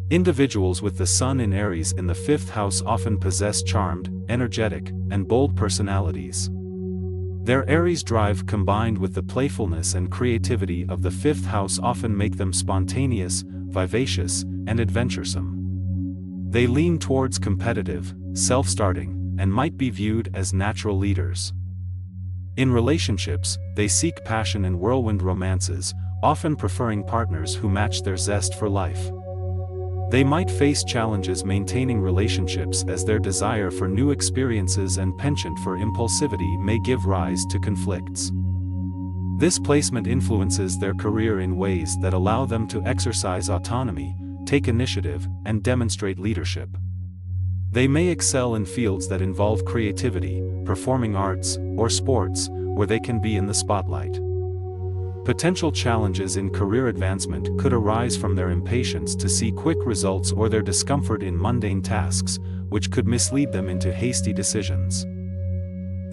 Individuals with the Sun in Aries in the 5th house often possess charmed, energetic, and bold personalities. Their Aries drive combined with the playfulness and creativity of the 5th house often make them spontaneous, vivacious, and adventuresome. They lean towards competitive, self-starting, and might be viewed as natural leaders. In relationships, they seek passion and whirlwind romances, often preferring partners who match their zest for life. They might face challenges maintaining relationships as their desire for new experiences and penchant for impulsivity may give rise to conflicts. This placement influences their career in ways that allow them to exercise autonomy, take initiative, and demonstrate leadership. They may excel in fields that involve creativity, performing arts, or sports, where they can be in the spotlight. Potential challenges in career advancement could arise from their impatience to see quick results or their discomfort in mundane tasks, which could mislead them into hasty decisions.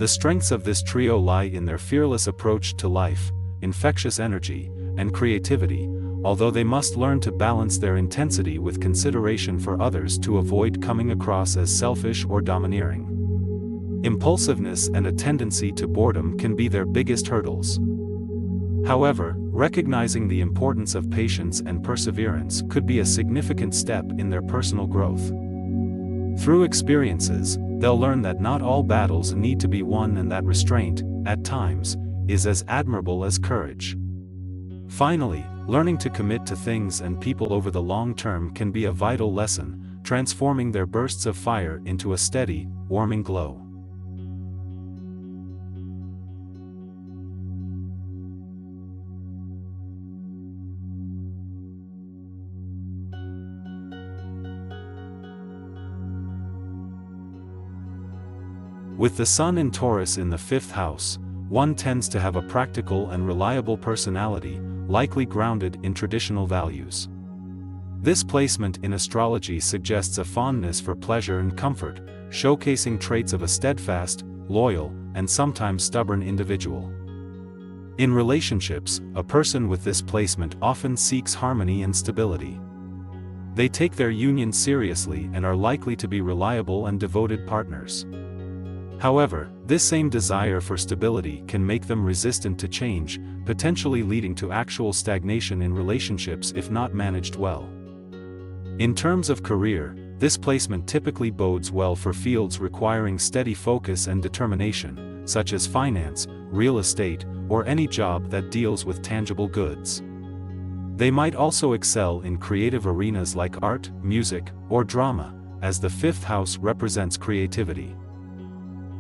The strengths of this trio lie in their fearless approach to life, infectious energy, and creativity, although they must learn to balance their intensity with consideration for others to avoid coming across as selfish or domineering. Impulsiveness and a tendency to boredom can be their biggest hurdles. However, recognizing the importance of patience and perseverance could be a significant step in their personal growth. Through experiences, they'll learn that not all battles need to be won and that restraint, at times, is as admirable as courage. Finally, learning to commit to things and people over the long term can be a vital lesson, transforming their bursts of fire into a steady, warming glow. With the Sun in Taurus in the 5th house, one tends to have a practical and reliable personality, likely grounded in traditional values. This placement in astrology suggests a fondness for pleasure and comfort, showcasing traits of a steadfast, loyal, and sometimes stubborn individual. In relationships, a person with this placement often seeks harmony and stability. They take their union seriously and are likely to be reliable and devoted partners. However, this same desire for stability can make them resistant to change, potentially leading to actual stagnation in relationships if not managed well. In terms of career, this placement typically bodes well for fields requiring steady focus and determination, such as finance, real estate, or any job that deals with tangible goods. They might also excel in creative arenas like art, music, or drama, as the 5th house represents creativity.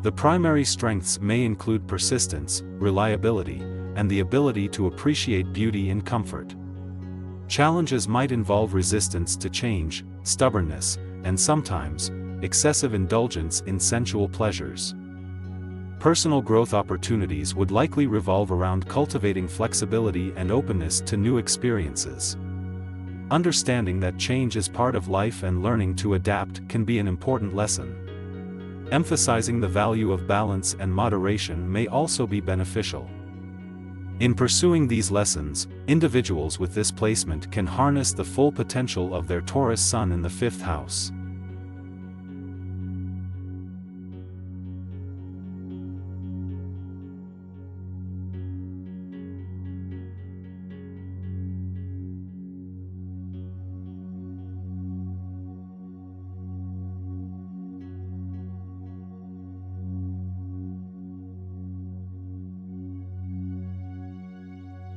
The primary strengths may include persistence, reliability, and the ability to appreciate beauty and comfort. Challenges might involve resistance to change, stubbornness, and sometimes, excessive indulgence in sensual pleasures. Personal growth opportunities would likely revolve around cultivating flexibility and openness to new experiences. Understanding that change is part of life and learning to adapt can be an important lesson. Emphasizing the value of balance and moderation may also be beneficial. In pursuing these lessons, individuals with this placement can harness the full potential of their Taurus Sun in the 5th house.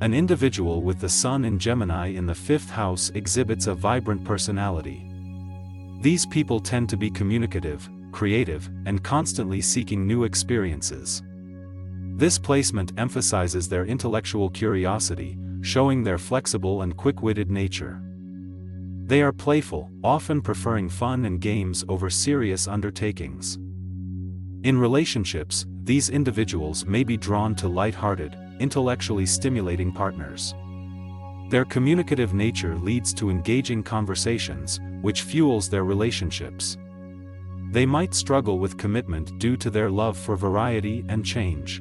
An individual with the Sun in Gemini in the 5th house exhibits a vibrant personality. These people tend to be communicative, creative, and constantly seeking new experiences. This placement emphasizes their intellectual curiosity, showing their flexible and quick-witted nature. They are playful, often preferring fun and games over serious undertakings. In relationships, these individuals may be drawn to light-hearted, intellectually stimulating partners. Their communicative nature leads to engaging conversations, which fuels their relationships. They might struggle with commitment due to their love for variety and change.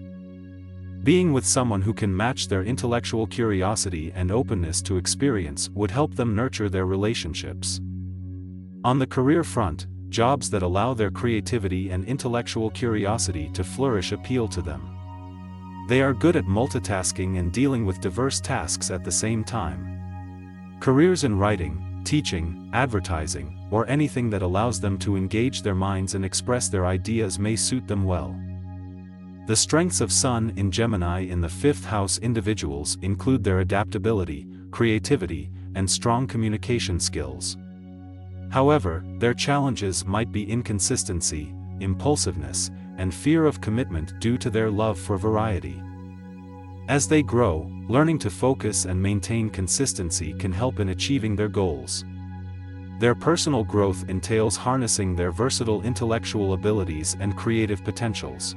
Being with someone who can match their intellectual curiosity and openness to experience would help them nurture their relationships. On the career front, jobs that allow their creativity and intellectual curiosity to flourish appeal to them. They are good at multitasking and dealing with diverse tasks at the same time. Careers in writing, teaching, advertising, or anything that allows them to engage their minds and express their ideas may suit them well. The strengths of Sun in Gemini in the 5th house individuals include their adaptability, creativity, and strong communication skills. However, their challenges might be inconsistency, impulsiveness, and fear of commitment due to their love for variety. As they grow, learning to focus and maintain consistency can help in achieving their goals. Their personal growth entails harnessing their versatile intellectual abilities and creative potentials.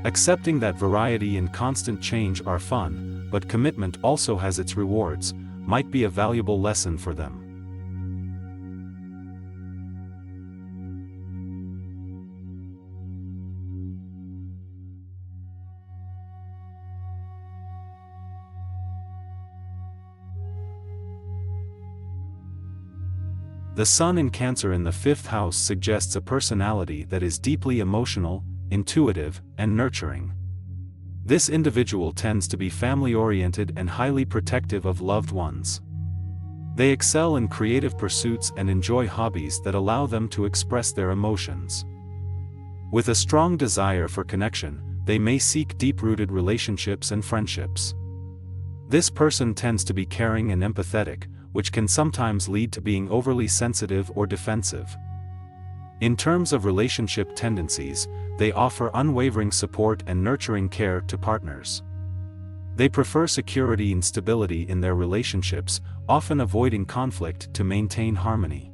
Accepting that variety and constant change are fun, but commitment also has its rewards, might be a valuable lesson for them. The Sun in Cancer in the 5th house suggests a personality that is deeply emotional, intuitive, and nurturing. This individual tends to be family-oriented and highly protective of loved ones. They excel in creative pursuits and enjoy hobbies that allow them to express their emotions. With a strong desire for connection, they may seek deep-rooted relationships and friendships. This person tends to be caring and empathetic, which can sometimes lead to being overly sensitive or defensive. In terms of relationship tendencies, they offer unwavering support and nurturing care to partners. They prefer security and stability in their relationships, often avoiding conflict to maintain harmony.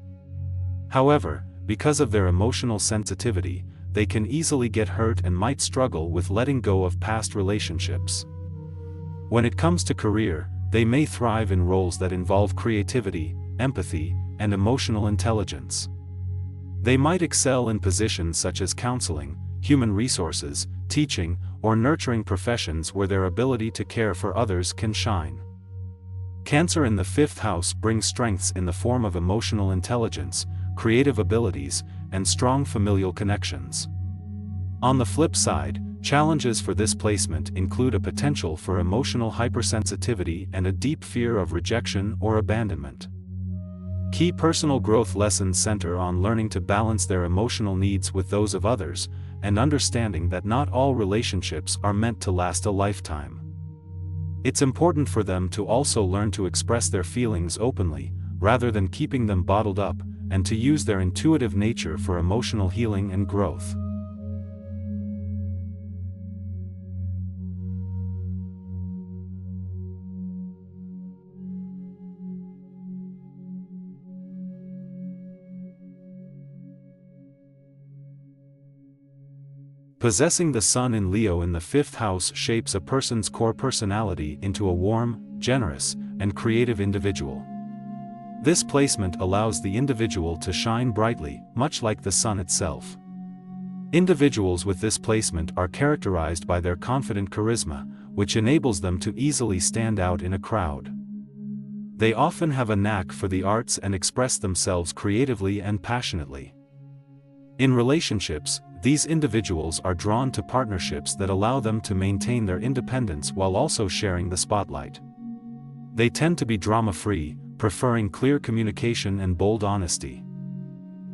However, because of their emotional sensitivity, they can easily get hurt and might struggle with letting go of past relationships. When it comes to career, they may thrive in roles that involve creativity, empathy, and emotional intelligence. They might excel in positions such as counseling, human resources, teaching, or nurturing professions where their ability to care for others can shine. Cancer in the 5th house brings strengths in the form of emotional intelligence, creative abilities, and strong familial connections. On the flip side, challenges for this placement include a potential for emotional hypersensitivity and a deep fear of rejection or abandonment. Key personal growth lessons center on learning to balance their emotional needs with those of others, and understanding that not all relationships are meant to last a lifetime. It's important for them to also learn to express their feelings openly, rather than keeping them bottled up, and to use their intuitive nature for emotional healing and growth. Possessing the Sun in Leo in the 5th house shapes a person's core personality into a warm, generous, and creative individual. This placement allows the individual to shine brightly, much like the Sun itself. Individuals with this placement are characterized by their confident charisma, which enables them to easily stand out in a crowd. They often have a knack for the arts and express themselves creatively and passionately. In relationships, these individuals are drawn to partnerships that allow them to maintain their independence while also sharing the spotlight. They tend to be drama-free, preferring clear communication and bold honesty.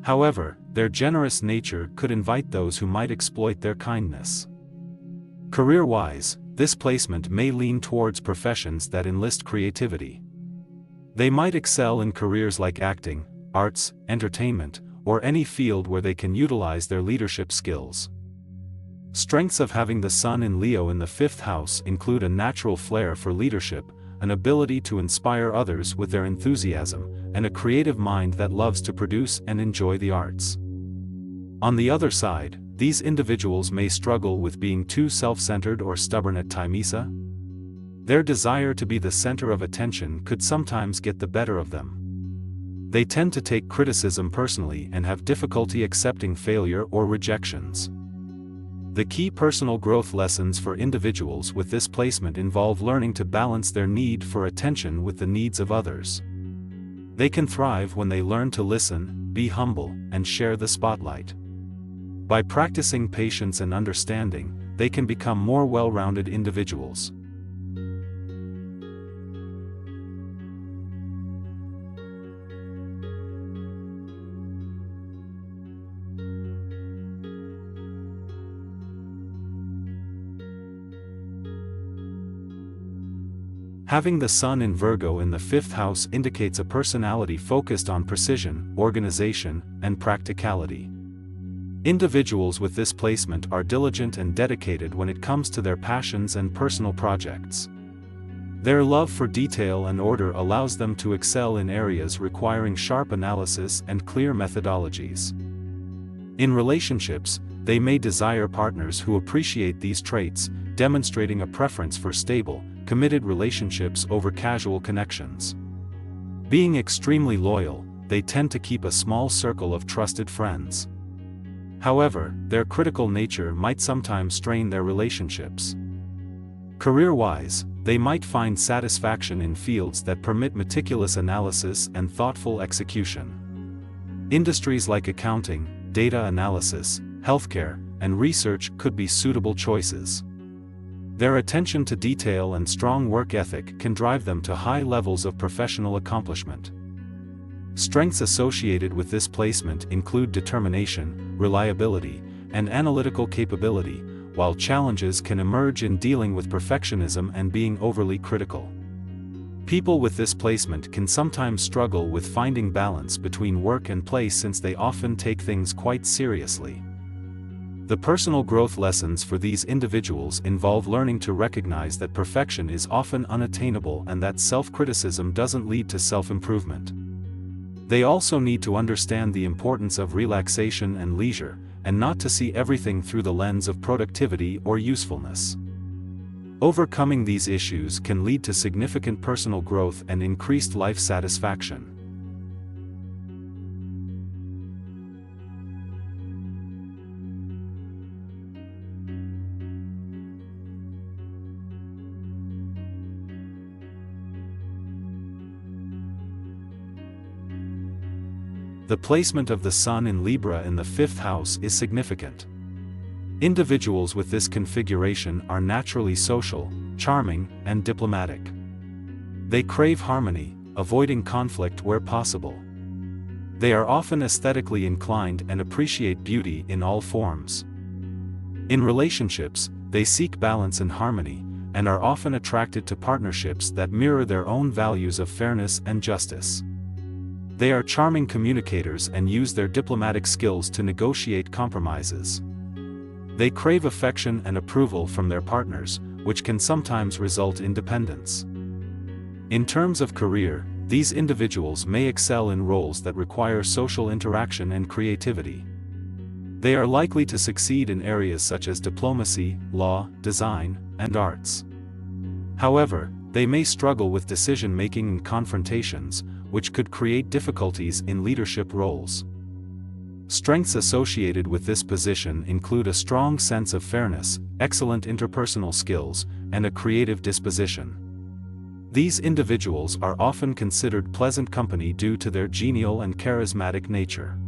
However, their generous nature could invite those who might exploit their kindness. Career-wise, this placement may lean towards professions that enlist creativity. They might excel in careers like acting, arts, entertainment, or any field where they can utilize their leadership skills. Strengths of having the Sun in Leo in the 5th house include a natural flair for leadership, an ability to inspire others with their enthusiasm, and a creative mind that loves to produce and enjoy the arts. On the other side, these individuals may struggle with being too self-centered or stubborn at times. Their desire to be the center of attention could sometimes get the better of them. They tend to take criticism personally and have difficulty accepting failure or rejections. The key personal growth lessons for individuals with this placement involve learning to balance their need for attention with the needs of others. They can thrive when they learn to listen, be humble, and share the spotlight. By practicing patience and understanding, they can become more well-rounded individuals. Having the Sun in Virgo in the 5th house indicates a personality focused on precision, organization, and practicality. Individuals with this placement are diligent and dedicated when it comes to their passions and personal projects. Their love for detail and order allows them to excel in areas requiring sharp analysis and clear methodologies. In relationships, they may desire partners who appreciate these traits, demonstrating a preference for stable, committed relationships over casual connections. Being extremely loyal, they tend to keep a small circle of trusted friends. However, their critical nature might sometimes strain their relationships. Career-wise, they might find satisfaction in fields that permit meticulous analysis and thoughtful execution. Industries like accounting, data analysis, healthcare, and research could be suitable choices. Their attention to detail and strong work ethic can drive them to high levels of professional accomplishment. Strengths associated with this placement include determination, reliability, and analytical capability, while challenges can emerge in dealing with perfectionism and being overly critical. People with this placement can sometimes struggle with finding balance between work and play since they often take things quite seriously. The personal growth lessons for these individuals involve learning to recognize that perfection is often unattainable and that self-criticism doesn't lead to self-improvement. They also need to understand the importance of relaxation and leisure, and not to see everything through the lens of productivity or usefulness. Overcoming these issues can lead to significant personal growth and increased life satisfaction. The placement of the Sun in Libra in the 5th house is significant. Individuals with this configuration are naturally social, charming, and diplomatic. They crave harmony, avoiding conflict where possible. They are often aesthetically inclined and appreciate beauty in all forms. In relationships, they seek balance and harmony, and are often attracted to partnerships that mirror their own values of fairness and justice. They are charming communicators and use their diplomatic skills to negotiate compromises. They crave affection and approval from their partners, which can sometimes result in dependence. In terms of career, these individuals may excel in roles that require social interaction and creativity. They are likely to succeed in areas such as diplomacy, law, design, and arts. However, they may struggle with decision-making and confrontations, which could create difficulties in leadership roles. Strengths associated with this position include a strong sense of fairness, excellent interpersonal skills, and a creative disposition. These individuals are often considered pleasant company due to their genial and charismatic nature.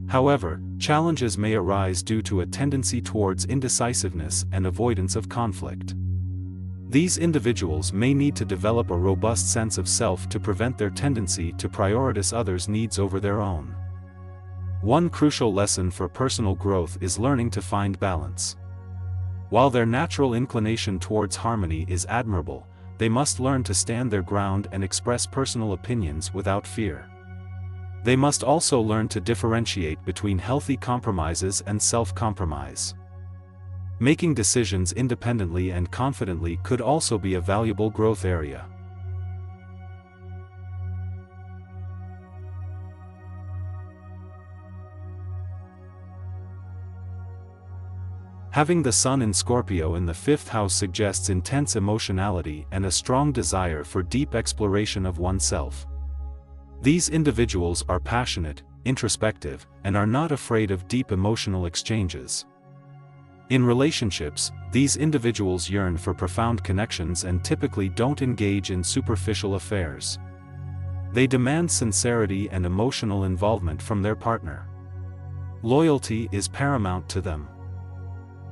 However, challenges may arise due to a tendency towards indecisiveness and avoidance of conflict. These individuals may need to develop a robust sense of self to prevent their tendency to prioritize others' needs over their own. One crucial lesson for personal growth is learning to find balance. While their natural inclination towards harmony is admirable, they must learn to stand their ground and express personal opinions without fear. They must also learn to differentiate between healthy compromises and self-compromise. Making decisions independently and confidently could also be a valuable growth area. Having the Sun in Scorpio in the 5th house suggests intense emotionality and a strong desire for deep exploration of oneself. These individuals are passionate, introspective, and are not afraid of deep emotional exchanges. In relationships, these individuals yearn for profound connections and typically don't engage in superficial affairs. They demand sincerity and emotional involvement from their partner. Loyalty is paramount to them.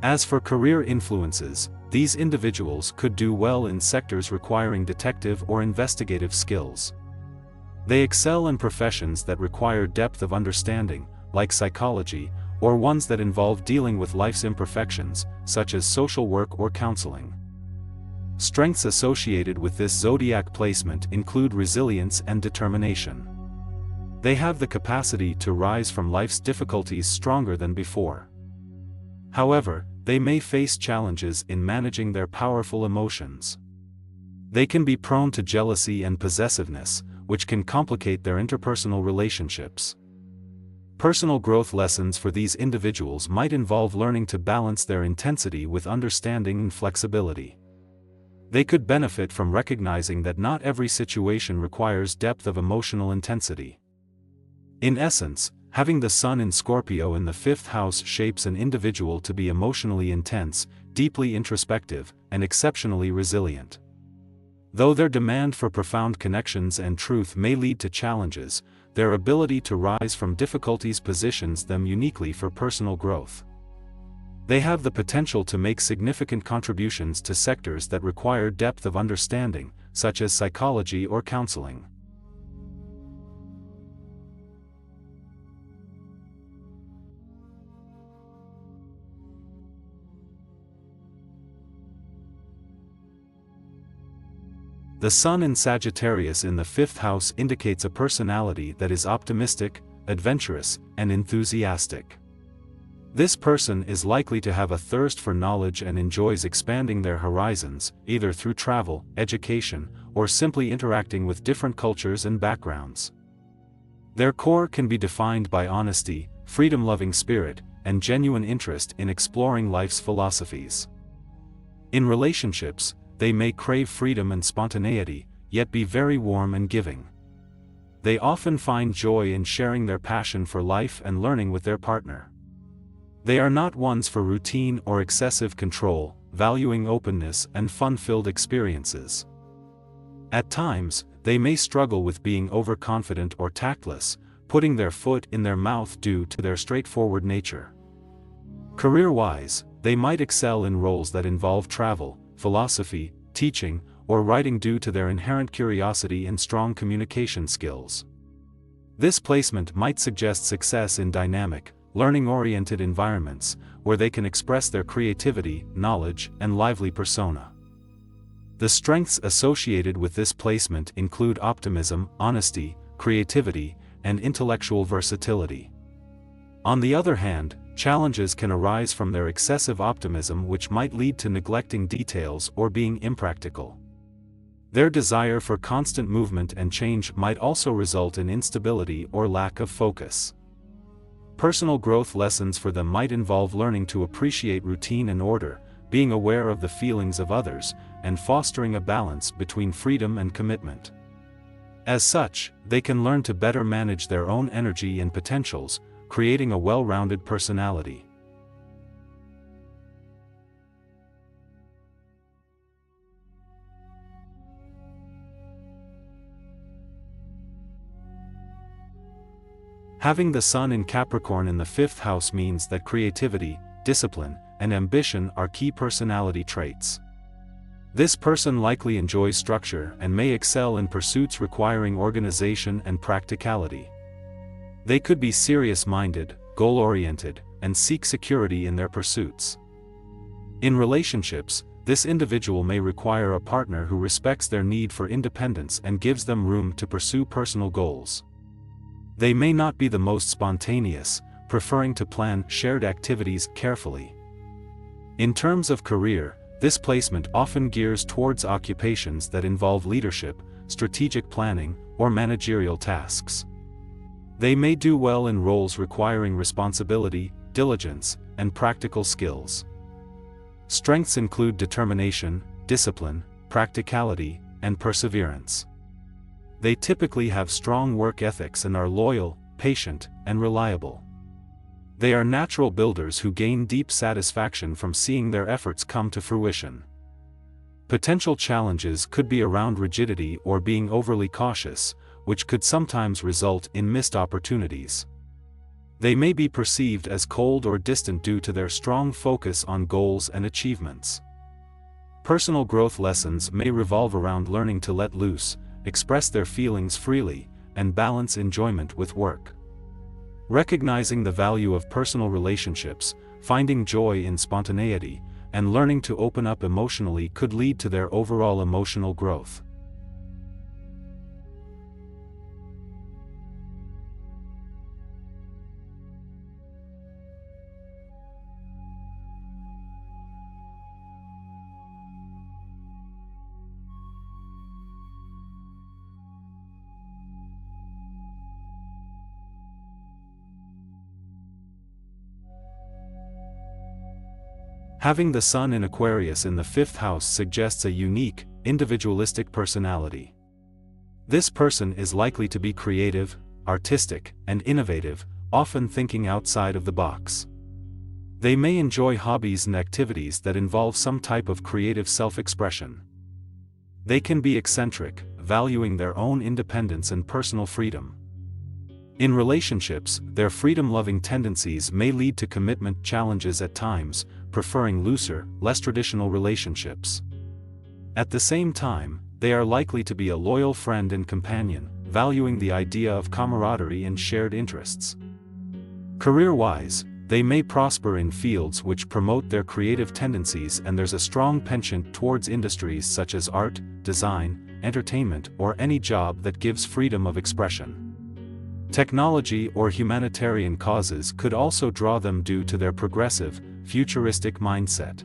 As for career influences, these individuals could do well in sectors requiring detective or investigative skills. They excel in professions that require depth of understanding, like psychology, or ones that involve dealing with life's imperfections, such as social work or counseling. Strengths associated with this zodiac placement include resilience and determination. They have the capacity to rise from life's difficulties stronger than before. However, they may face challenges in managing their powerful emotions. They can be prone to jealousy and possessiveness, which can complicate their interpersonal relationships. Personal growth lessons for these individuals might involve learning to balance their intensity with understanding and flexibility. They could benefit from recognizing that not every situation requires depth of emotional intensity. In essence, having the Sun in Scorpio in the 5th house shapes an individual to be emotionally intense, deeply introspective, and exceptionally resilient. Though their demand for profound connections and truth may lead to challenges, their ability to rise from difficulties positions them uniquely for personal growth. They have the potential to make significant contributions to sectors that require depth of understanding, such as psychology or counseling. The Sun in Sagittarius in the 5th house indicates a personality that is optimistic, adventurous, and enthusiastic. This person is likely to have a thirst for knowledge and enjoys expanding their horizons, either through travel, education, or simply interacting with different cultures and backgrounds. Their core can be defined by honesty, freedom-loving spirit, and genuine interest in exploring life's philosophies. In relationships, they may crave freedom and spontaneity, yet be very warm and giving. They often find joy in sharing their passion for life and learning with their partner. They are not ones for routine or excessive control, valuing openness and fun-filled experiences. At times, they may struggle with being overconfident or tactless, putting their foot in their mouth due to their straightforward nature. Career-wise, they might excel in roles that involve travel, philosophy, teaching, or writing due to their inherent curiosity and strong communication skills. This placement might suggest success in dynamic, learning-oriented environments, where they can express their creativity, knowledge, and lively persona. The strengths associated with this placement include optimism, honesty, creativity, and intellectual versatility. On the other hand, challenges can arise from their excessive optimism, which might lead to neglecting details or being impractical. Their desire for constant movement and change might also result in instability or lack of focus. Personal growth lessons for them might involve learning to appreciate routine and order, being aware of the feelings of others, and fostering a balance between freedom and commitment. As such, they can learn to better manage their own energy and potentials, creating a well-rounded personality. Having the Sun in Capricorn in the 5th house means that creativity, discipline, and ambition are key personality traits. This person likely enjoys structure and may excel in pursuits requiring organization and practicality. They could be serious-minded, goal-oriented, and seek security in their pursuits. In relationships, this individual may require a partner who respects their need for independence and gives them room to pursue personal goals. They may not be the most spontaneous, preferring to plan shared activities carefully. In terms of career, this placement often gears towards occupations that involve leadership, strategic planning, or managerial tasks. They may do well in roles requiring responsibility, diligence, and practical skills. Strengths include determination, discipline, practicality, and perseverance. They typically have strong work ethics and are loyal, patient, and reliable. They are natural builders who gain deep satisfaction from seeing their efforts come to fruition. Potential challenges could be around rigidity or being overly cautious, which could sometimes result in missed opportunities. They may be perceived as cold or distant due to their strong focus on goals and achievements. Personal growth lessons may revolve around learning to let loose, express their feelings freely, and balance enjoyment with work. Recognizing the value of personal relationships, finding joy in spontaneity, and learning to open up emotionally could lead to their overall emotional growth. Having the Sun in Aquarius in the 5th house suggests a unique, individualistic personality. This person is likely to be creative, artistic, and innovative, often thinking outside of the box. They may enjoy hobbies and activities that involve some type of creative self-expression. They can be eccentric, valuing their own independence and personal freedom. In relationships, their freedom-loving tendencies may lead to commitment challenges at times, preferring looser, less traditional relationships. At the same time, they are likely to be a loyal friend and companion, valuing the idea of camaraderie and shared interests. Career-wise, they may prosper in fields which promote their creative tendencies, and there's a strong penchant towards industries such as art, design, entertainment, or any job that gives freedom of expression. Technology or humanitarian causes could also draw them due to their progressive, futuristic mindset.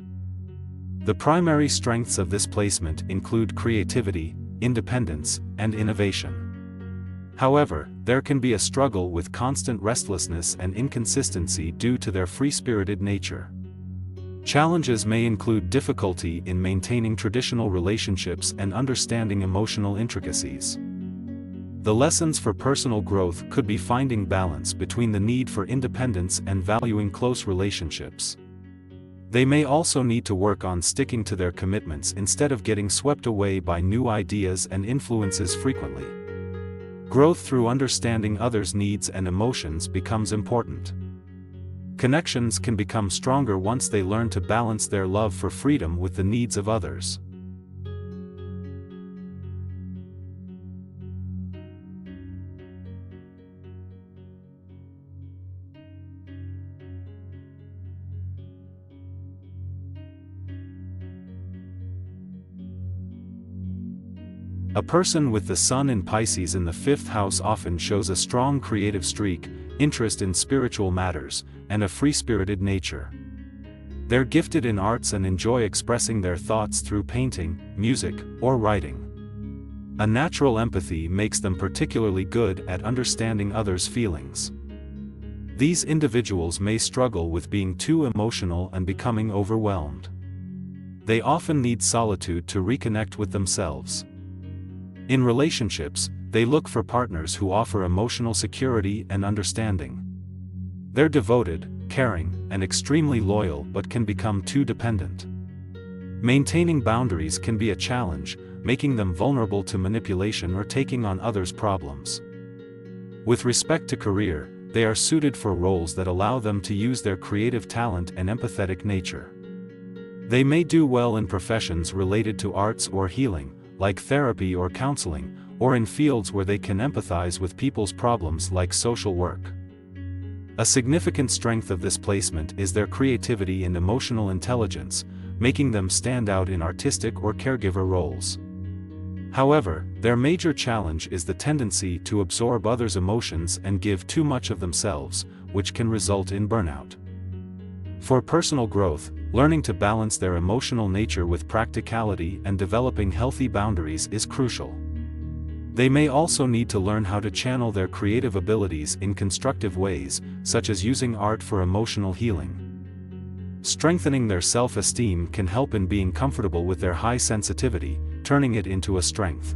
The primary strengths of this placement include creativity, independence, and innovation. However, there can be a struggle with constant restlessness and inconsistency due to their free-spirited nature. Challenges may include difficulty in maintaining traditional relationships and understanding emotional intricacies. The lessons for personal growth could be finding balance between the need for independence and valuing close relationships. They may also need to work on sticking to their commitments instead of getting swept away by new ideas and influences frequently. Growth through understanding others' needs and emotions becomes important. Connections can become stronger once they learn to balance their love for freedom with the needs of others. A person with the Sun in Pisces in the 5th house often shows a strong creative streak, interest in spiritual matters, and a free-spirited nature. They're gifted in arts and enjoy expressing their thoughts through painting, music, or writing. A natural empathy makes them particularly good at understanding others' feelings. These individuals may struggle with being too emotional and becoming overwhelmed. They often need solitude to reconnect with themselves. In relationships, they look for partners who offer emotional security and understanding. They're devoted, caring, and extremely loyal but can become too dependent. Maintaining boundaries can be a challenge, making them vulnerable to manipulation or taking on others' problems. With respect to career, they are suited for roles that allow them to use their creative talent and empathetic nature. They may do well in professions related to arts or healing, like therapy or counseling, or in fields where they can empathize with people's problems like social work. A significant strength of this placement is their creativity and emotional intelligence, making them stand out in artistic or caregiver roles. However, their major challenge is the tendency to absorb others' emotions and give too much of themselves, which can result in burnout. For personal growth, learning to balance their emotional nature with practicality and developing healthy boundaries is crucial. They may also need to learn how to channel their creative abilities in constructive ways, such as using art for emotional healing. Strengthening their self-esteem can help in being comfortable with their high sensitivity, turning it into a strength.